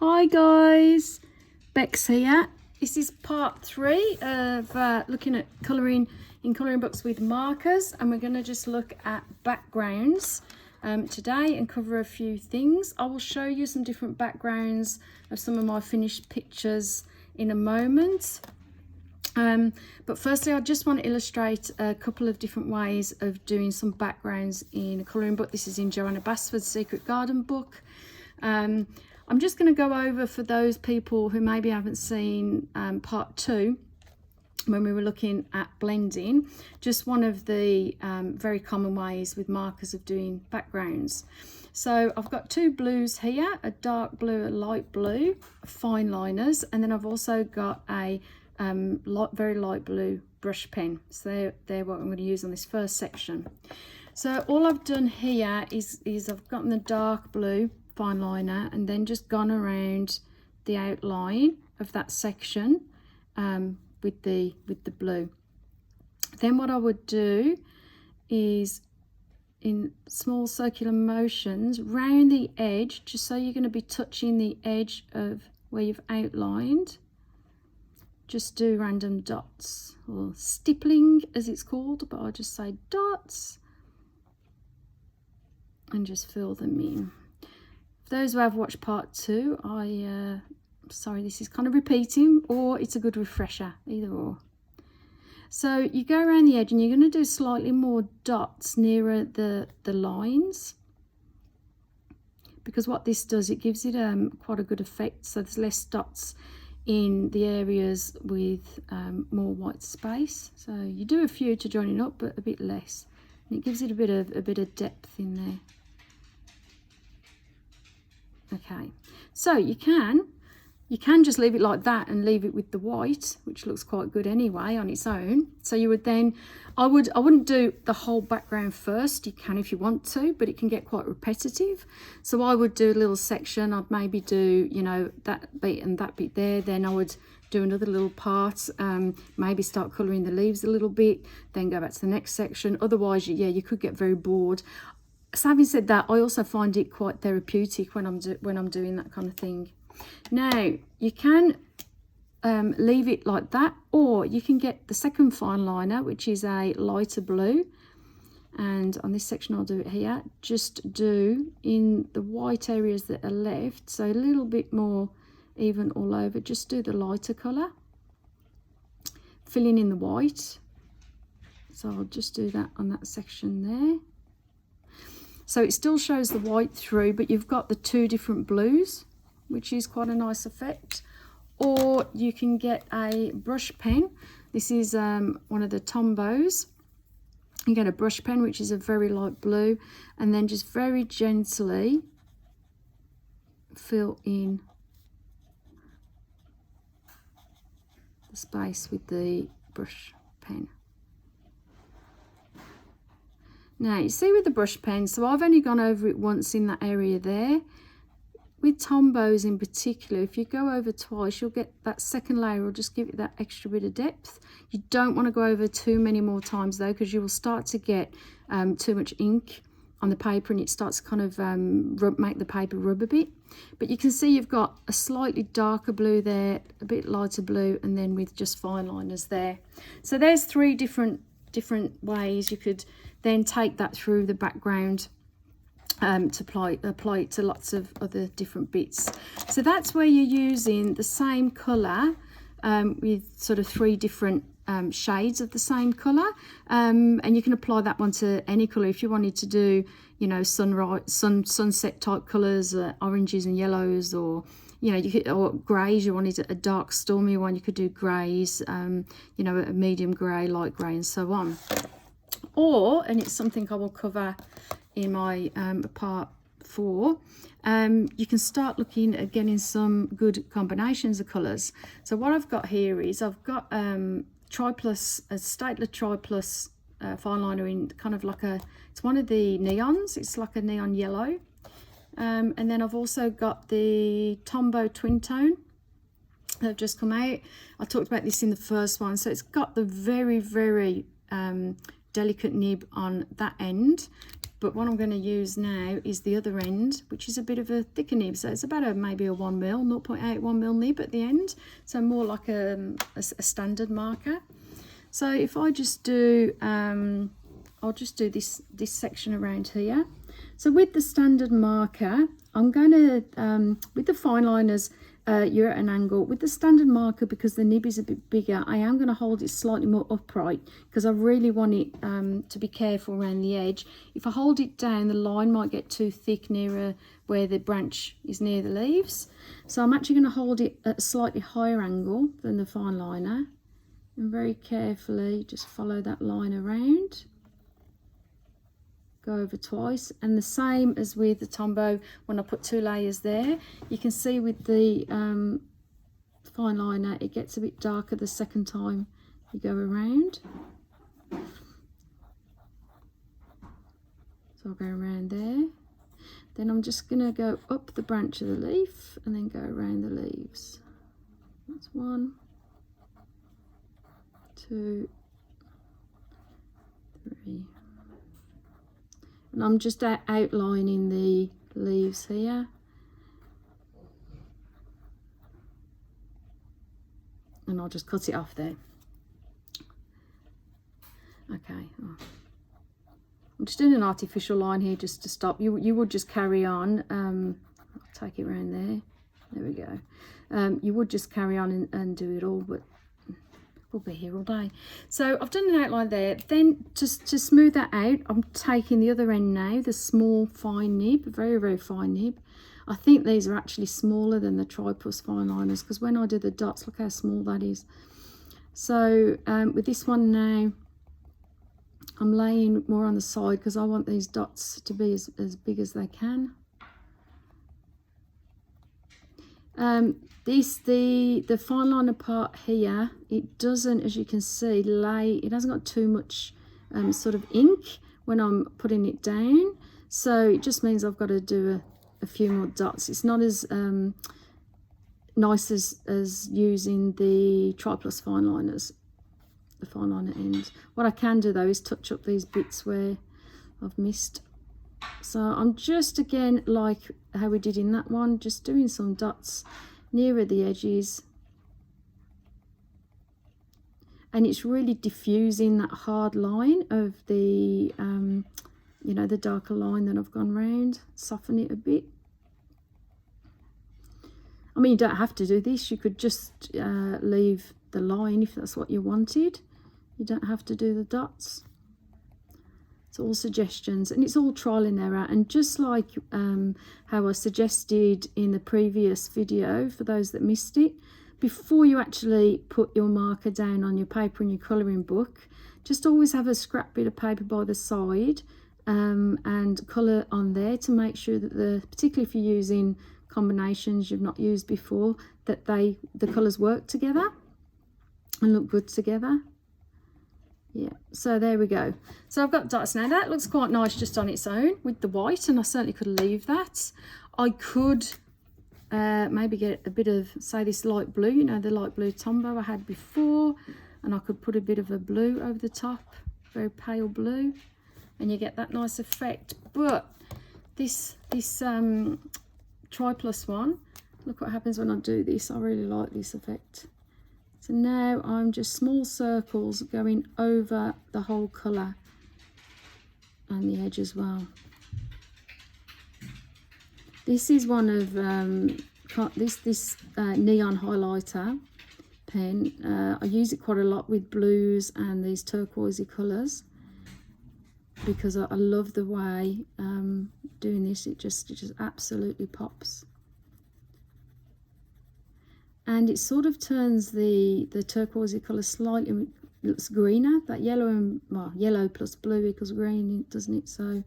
Hi guys, Bex here. This is part 3 of looking at colouring in colouring books with markers, and we're going to just look at backgrounds today and cover a few things. I will show you some different backgrounds of some of my finished pictures in a moment. But firstly, I just want to illustrate a couple of different ways of doing some backgrounds in a colouring book. This is in Joanna Basford's Secret Garden book. I'm just going to go over, for those people who maybe haven't seen part 2, when we were looking at blending, just one of the very common ways with markers of doing backgrounds. So I've got 2 blues here, a dark blue, a light blue, fine liners, and then I've also got a very light blue brush pen. So they're what I'm going to use on this first section. So all I've done here is I've gotten the dark blue fine liner and then just gone around the outline of that section with the blue. Then what I would do is, in small circular motions, round the edge, just so you're going to be touching the edge of where you've outlined, just do random dots, or stippling as it's called, but I'll just say dots and just fill them in. For those who have watched part 2, sorry, this is kind of repeating, or it's a good refresher, either or. So you go around the edge and you're going to do slightly more dots nearer the lines, because what this does, it gives it quite a good effect. So there's less dots in the areas with more white space. So you do a few to join it up, but a bit less, and it gives it a bit of depth in there. Okay, so you can just leave it like that and leave it with the white, which looks quite good anyway on its own. So you would then, I wouldn't do the whole background first. You can if you want to, but it can get quite repetitive. So I would do a little section. I'd maybe do, you know, that bit and that bit there. Then I would do another little part, maybe start colouring the leaves a little bit, then go back to the next section. Otherwise, yeah, you could get very bored. So having said that, I also find it quite therapeutic when I'm doing that kind of thing. Now, you can leave it like that, or you can get the second fine liner, which is a lighter blue, and on this section I'll do it here. Just do in the white areas that are left, so a little bit more even all over. Just do the lighter colour, filling in the white. So I'll just do that on that section there. So it still shows the white through, but you've got the 2 different blues, which is quite a nice effect. Or you can get a brush pen. This is one of the Tombos. You get a brush pen, which is a very light blue, and then just very gently fill in the space with the brush pen. Now you see with the brush pen, so I've only gone over it once in that area there. With Tombos in particular, if you go over twice, you'll get that second layer will just give it that extra bit of depth. You don't want to go over too many more times though, because you will start to get too much ink on the paper, and it starts to kind of make the paper rub a bit. But you can see you've got a slightly darker blue there, a bit lighter blue, and then with just fine liners there. So there's 3 different ways you could then take that through the background to apply it to lots of other different bits. So that's where you're using the same colour with sort of 3 different shades of the same colour, and you can apply that one to any colour. If you wanted to do, you know, sunset type colours, oranges and yellows, or you know, you could, or greys. You wanted a dark stormy one, you could do greys, you know, a medium grey, light grey, and so on. Or, and it's something I will cover in my part 4, you can start looking at getting some good combinations of colours. So what I've got here is I've got Tri-Plus, a Stapler Tri-Plus fine liner in kind of like it's one of the neons. It's like a neon yellow. And then I've also got the Tombow Twin Tone that have just come out. I talked about this in the first one. So it's got the very, very delicate nib on that end, But what I'm going to use now is the other end, which is a bit of a thicker nib. So it's about maybe a 1 mil, 0.81 mil nib at the end. So more like a standard marker. So if I just do, I'll just do this section around here. So with the standard marker, I'm going to, with the fine liners, you're at an angle. With the standard marker, because the nib is a bit bigger, I am going to hold it slightly more upright because I really want it to be careful around the edge. If I hold it down, the line might get too thick nearer where the branch is near the leaves. So I'm actually going to hold it at a slightly higher angle than the fine liner, and very carefully just follow that line around. Go over twice, and the same as with the Tombow when I put 2 layers there. You can see with the fine liner it gets a bit darker the second time you go around. So I'll go around there. Then I'm just going to go up the branch of the leaf and then go around the leaves. That's 1, 2, 3. And I'm just outlining the leaves here. And I'll just cut it off there. Okay. Oh. I'm just doing an artificial line here just to stop. You would just carry on. I'll take it around there. There we go. You would just carry on and do it all, but we'll be here all day. So I've done an outline there. Then to smooth that out, I'm taking the other end now, the small fine nib, very, very fine nib. I think these are actually smaller than the Tri-Plus fine liners, because when I do the dots, look how small that is. So with this one now, I'm laying more on the side because I want these dots to be as big as they can. The fine liner part here, it doesn't, as you can see, it hasn't got too much sort of ink when I'm putting it down, so it just means I've got to do a few more dots. It's not as nice as using the Tri-Plus fine liners, the fine liner ends. What I can do though is touch up these bits where I've missed. So I'm just, again, like how we did in that one, just doing some dots nearer the edges, and it's really diffusing that hard line of the you know, the darker line that I've gone round. Soften it a bit. I mean, you don't have to do this, you could just leave the line if that's what you wanted. You don't have to do the dots. It's all suggestions, and it's all trial and error. And just like how I suggested in the previous video, for those that missed it, before you actually put your marker down on your paper in your colouring book, just always have a scrap bit of paper by the side and colour on there to make sure that particularly if you're using combinations you've not used before, that the colours work together and look good together. Yeah, so there we go. So I've got dots now. That looks quite nice just on its own with the white, and I certainly could leave that. I could maybe get a bit of, say, this light blue, you know, the light blue Tombow I had before, and I could put a bit of a blue over the top, very pale blue, and you get that nice effect. But this Tri-Plus one, look what happens when I do this. I really like this effect. So now I'm just small circles going over the whole colour and the edge as well. This is one of this neon highlighter pen. I use it quite a lot with blues and these turquoisey colours because I love the way doing this. It just absolutely pops. And it sort of turns the turquoisey colour slightly, looks greener. That yellow and, well, yellow plus blue equals green, doesn't it? So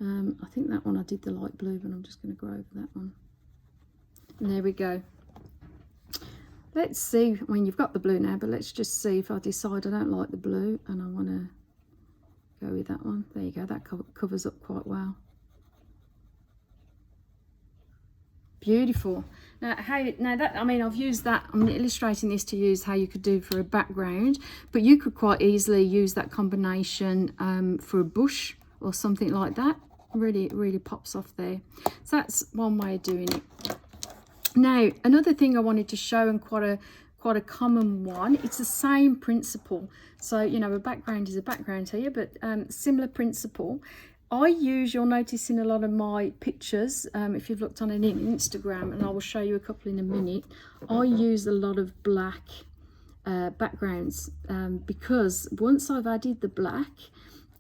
I think that one I did the light blue, but I'm just going to go over that one. And there we go. Let's see, I mean, you've got the blue now, but let's just see if I decide I don't like the blue and I want to go with that one. There you go, that covers up quite well. Beautiful. Now that, I mean, I've used that, I'm illustrating this to use how you could do for a background, but you could quite easily use that combination for a bush or something like that. really pops off there. So that's one way of doing it. Now another thing I wanted to show, and quite a common one, it's the same principle. So you know, a background is a background here, but similar principle. You'll notice in a lot of my pictures, if you've looked on an Instagram, and I will show you a couple in a minute, I use a lot of black backgrounds, because once I've added the black,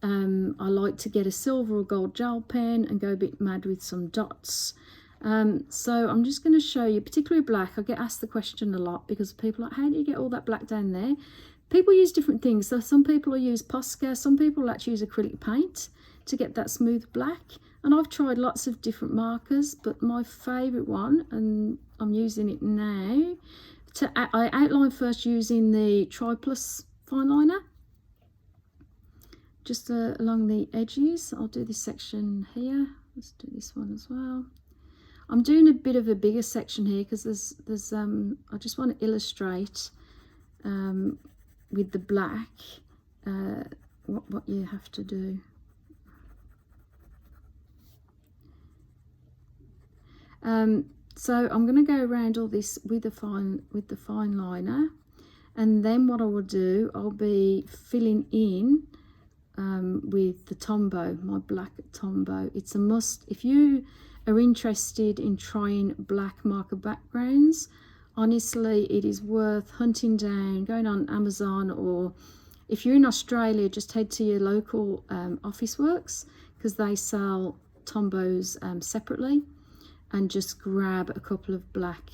I like to get a silver or gold gel pen and go a bit mad with some dots. So I'm just going to show you, particularly black. I get asked the question a lot because people are like, how do you get all that black down there? People use different things. So some people will use Posca, some people will actually use acrylic paint to get that smooth black. And I've tried lots of different markers, but my favourite one, and I'm using it now, I outline first using the Tri-Plus fine liner, just along the edges. I'll do this section here. Let's do this one as well. I'm doing a bit of a bigger section here because there's I just want to illustrate with the black what you have to do. So I'm going to go around all this with the fine liner, and then what I will do, I'll be filling in with the Tombow, my black Tombow. It's a must if you are interested in trying black marker backgrounds. Honestly, it is worth hunting down, going on Amazon, or if you're in Australia, just head to your local Officeworks, because they sell Tombows separately, and just grab a couple of black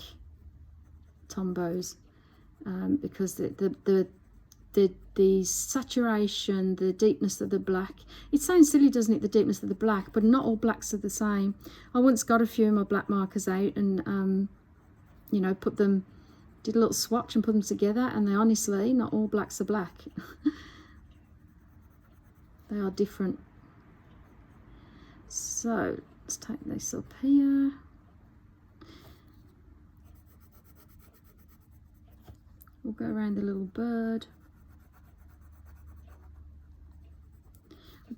Tombows, because the saturation, the deepness of the black, it sounds silly, doesn't it, the deepness of the black, but not all blacks are the same. I once got a few of my black markers out and you know, did a little swatch and put them together, and they honestly, not all blacks are black. They are different. So let's take this up here. We'll go around the little bird.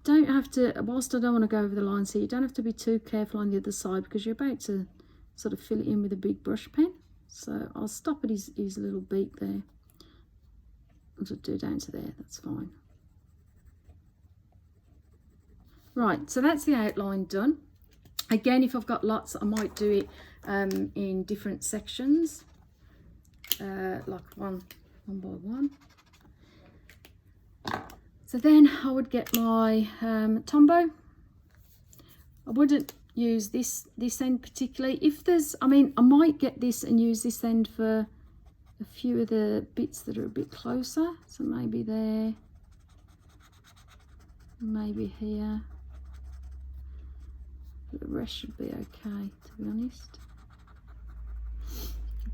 Don't have to, whilst I don't want to go over the lines here, you don't have to be too careful on the other side, because you're about to sort of fill it in with a big brush pen. So I'll stop at his little beak there. I'll just do down to there, that's fine. Right, so that's the outline done. Again, if I've got lots, I might do it in different sections, like one by one. So then I would get my Tombow. I wouldn't use this end particularly. If there's, I mean, I might get this and use this end for a few of the bits that are a bit closer. So maybe there, maybe here. But the rest should be okay, to be honest.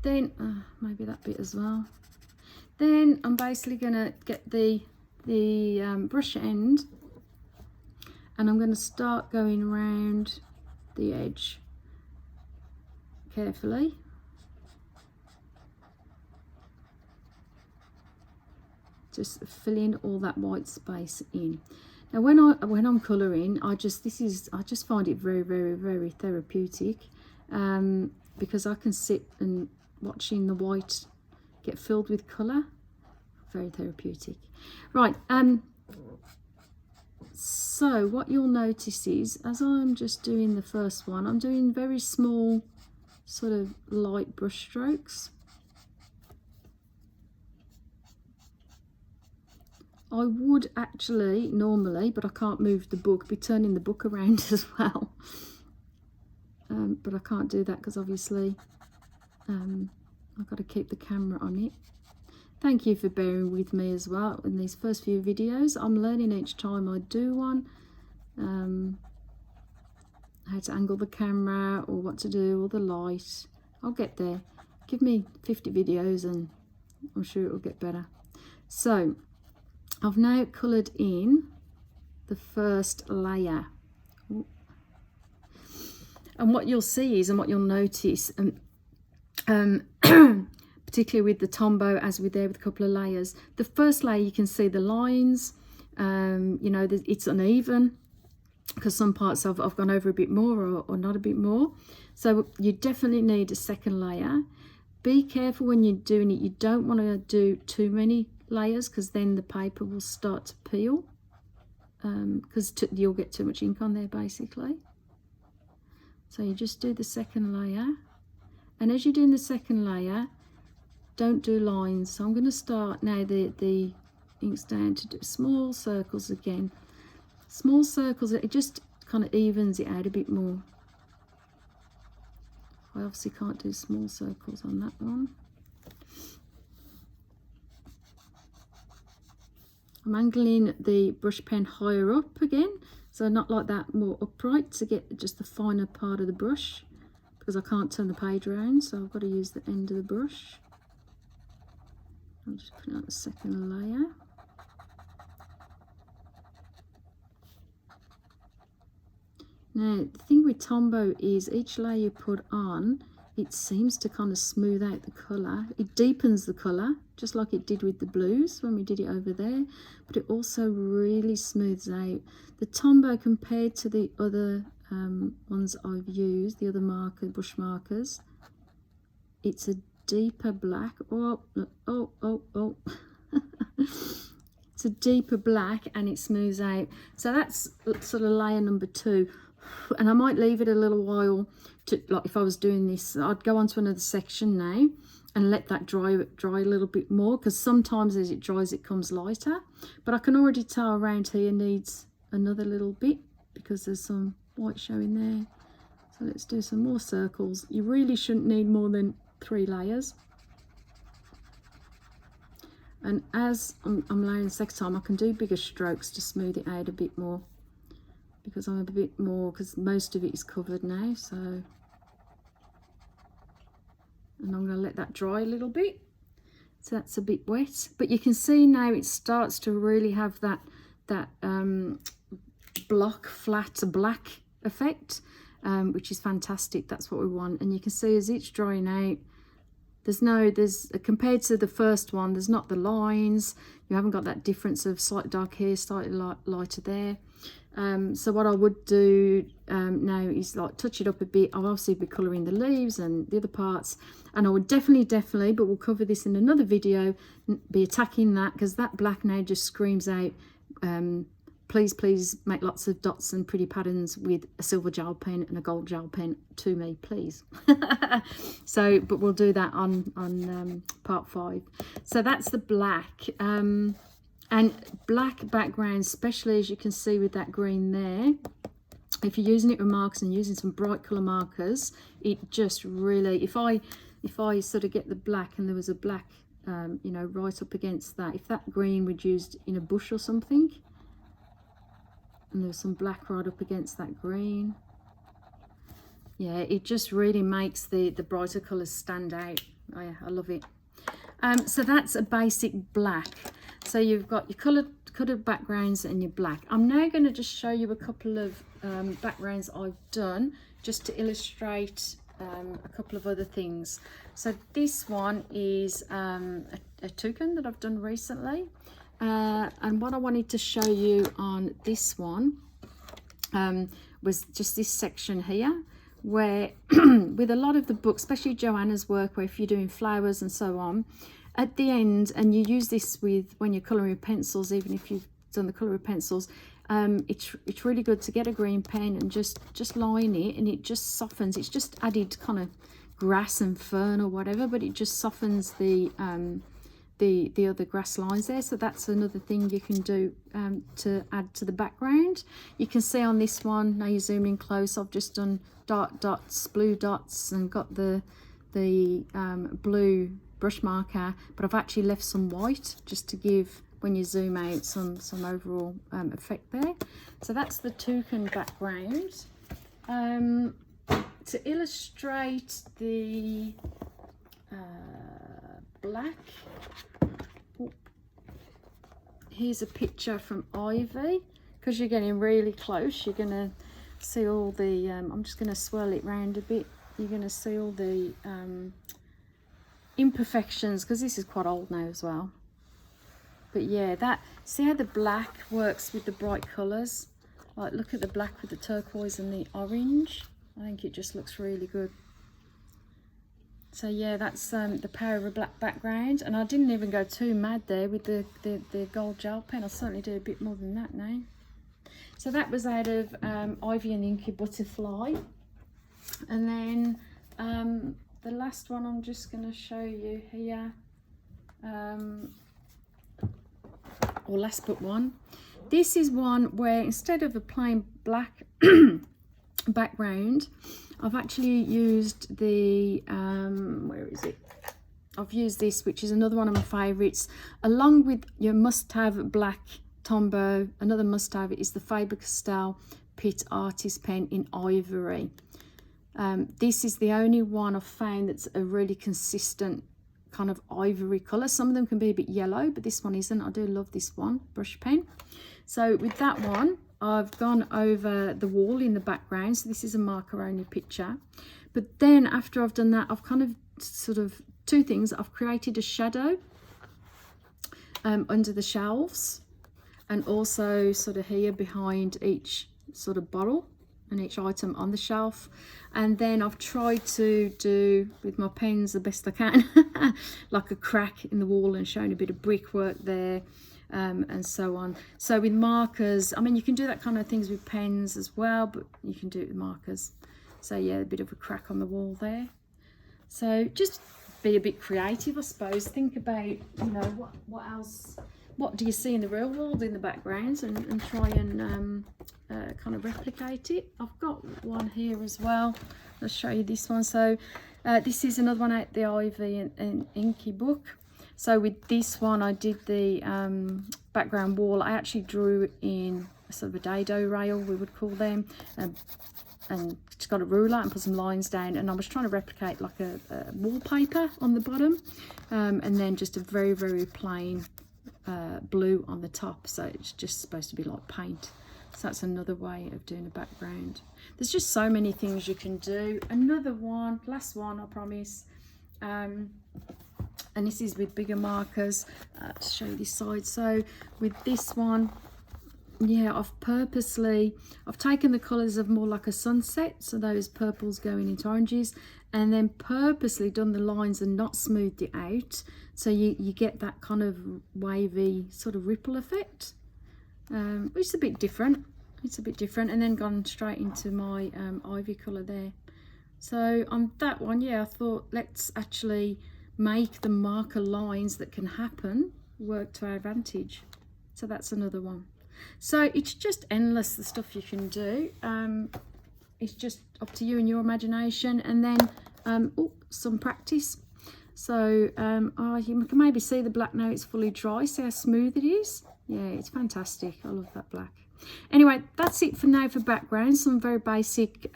Then maybe that bit as well. Then I'm basically gonna get the brush end, and I'm going to start going around the edge carefully. Just filling all that white space in. Now when I'm colouring, I just find it very therapeutic, because I can sit and watching the white get filled with colour. Very therapeutic. Right, so what you'll notice is, as I'm just doing the first one, I'm doing very small sort of light brush strokes. I would actually normally, but I can't move the book, be turning the book around as well, but I can't do that because obviously I've got to keep the camera on it. Thank you for bearing with me as well in these first few videos. I'm learning each time I do one, how to angle the camera or what to do, or the light. I'll get there. Give me 50 videos and I'm sure it'll get better. So I've now coloured in the first layer. And what you'll see is, and what you'll notice, particularly with the Tombow, as we're there with a couple of layers, the first layer you can see the lines, you know, it's uneven, because some parts I've gone over a bit more or not a bit more. So you definitely need a second layer. Be careful when you're doing it. You don't want to do too many layers, because then the paper will start to peel, because you'll get too much ink on there basically. So you just do the second layer, and as you're doing the second layer, don't do lines. So I'm going to start now the inks down to do small circles again. Small circles, it just kind of evens it out a bit more. I obviously can't do small circles on that one. I'm angling the brush pen higher up again, so not like that, more upright, to get just the finer part of the brush, because I can't turn the page around, so I've got to use the end of the brush. I'm just putting out the second layer. Now, the thing with Tombow is each layer you put on, it seems to kind of smooth out the colour. It deepens the colour, just like it did with the blues when we did it over there, but it also really smooths out. The Tombow, compared to the other ones I've used, the other brush markers, it's a deeper black. Oh. It's a deeper black, and it smooths out. So that's sort of layer number 2. And I might leave it a little while to, like if I was doing this, I'd go on to another section now and let that dry a little bit more, because sometimes as it dries it comes lighter. But I can already tell around here needs another little bit, because there's some white showing there. So let's do some more circles. You really shouldn't need more than 3 layers. And as I'm layering the second time, I can do bigger strokes to smooth it out a bit more, because I'm a bit more, because most of it is covered now. So, and I'm going to let that dry a little bit. So that's a bit wet, but you can see now it starts to really have that flat black effect, which is fantastic. That's what we want. And you can see as it's drying out, there's compared to the first one, there's not the lines. You haven't got that difference of slightly dark here, slightly lighter there. So what I would do now is like touch it up a bit. I'll obviously be colouring the leaves and the other parts, and I would definitely, but we'll cover this in another video, be attacking that, because that black now just screams out, please make lots of dots and pretty patterns with a silver gel pen and a gold gel pen to me, please. So, but we'll do that on part 5. So that's the black. And black backgrounds, especially as you can see with that green there, if you're using it with markers and using some bright colour markers, it just really, if I sort of get the black and there was a black, you know, right up against that, if that green was used in a bush or something, and there's some black right up against that green, yeah, it just really makes the brighter colours stand out. Oh yeah, I love it. So that's a basic black. So you've got your coloured backgrounds and your black. I'm now going to just show you a couple of backgrounds I've done, just to illustrate a couple of other things. So this one is a toucan that I've done recently, and what I wanted to show you on this one was just this section here, where with a lot of the books, especially Joanna's work, where if you're doing flowers and so on, at the end, and you use this with when you're colouring with pencils, even if you've done the colour with pencils, it's really good to get a green pen and just line it, and it just softens. It's just added kind of grass and fern or whatever, but it just softens the other grass lines there. So that's another thing you can do to add to the background. You can see on this one, now you zoom in close, I've just done dots, blue dots, and got the blue brush marker, but I've actually left some white just to give, when you zoom out, some overall effect there. So that's the toucan background. To illustrate the black, here's a picture from Ivy. Because you're getting really close, you're gonna see all the I'm just gonna swirl it round a bit. You're gonna see all the imperfections, because this is quite old now as well. But yeah, see how the black works with the bright colours. Like, look at the black with the turquoise and the orange. I think it just looks really good. So yeah, that's the power of a black background, and I didn't even go too mad there with the gold gel pen. I'll certainly do a bit more than that now. So that was out of Ivy and Inky Butterfly. And then the last one I'm just going to show you here, or last but one. This is one where instead of a plain black background, I've actually used the, where is it? I've used this, which is another one of my favourites, along with your must-have black Tombow. Another must-have is the Faber-Castell Pitt Artist Pen in Ivory. This is the only one I've found that's a really consistent kind of ivory colour. Some of them can be a bit yellow, but this one isn't. I do love this one, brush pen. So with that one, I've gone over the wall in the background. So this is a marker only picture. But then after I've done that, I've kind of sort of two things. I've created a shadow under the shelves, and also sort of here behind each sort of bottle and each item on the shelf. And then I've tried to do with my pens the best I can like a crack in the wall and showing a bit of brickwork there, and so on. So with markers, I mean, you can do that kind of things with pens as well, but you can do it with markers. So yeah, a bit of a crack on the wall there. So just be a bit creative, I suppose. Think about, you know, what else, what do you see in the real world in the background, and try and kind of replicate it. I've got one here as well. Let's show you this one. So this is another one out the Ivy and Inky book. So with this one, I did the background wall. I actually drew in a sort of a dado rail, we would call them, and just got a ruler and put some lines down, and I was trying to replicate like a wallpaper on the bottom, and then just a very, very plain blue on the top. So it's just supposed to be like paint. So that's another way of doing a background. There's just so many things you can do. Another one, last one, I promise. And this is with bigger markers. To show you this side. So with this one, yeah, I've taken the colours of more like a sunset, so those purples going into oranges, and then purposely done the lines and not smoothed it out, so you get that kind of wavy sort of ripple effect, which is a bit different. It's a bit different, and then gone straight into my ivy colour there. So on that one, yeah, I thought let's actually make the marker lines that can happen work to our advantage. So that's another one. So it's just endless, the stuff you can do. It's just up to you and your imagination, and then some practice. So you can maybe see the black now it's fully dry. See how smooth it is? Yeah, it's fantastic. I love that black. Anyway, that's it for now for background. Some very basic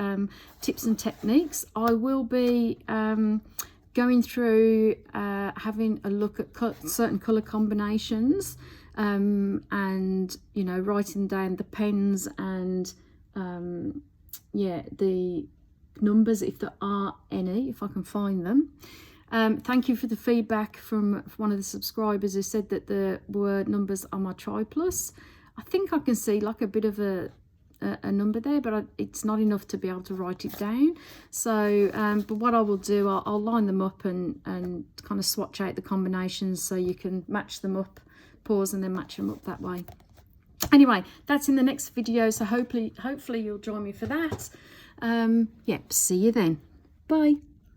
tips and techniques. I will be going through having a look at certain colour combinations, and you know, writing down the pens and yeah, the numbers if there are any, if I can find them. Thank you for the feedback from one of the subscribers who said that there were numbers on my Tri Plus. I think I can see like a bit of a number there, but it's not enough to be able to write it down. So but what I will do, I'll line them up and kind of swatch out the combinations so you can match them up, pause and then match them up that way. Anyway, that's in the next video, so hopefully you'll join me for that. Yep, see you then. Bye.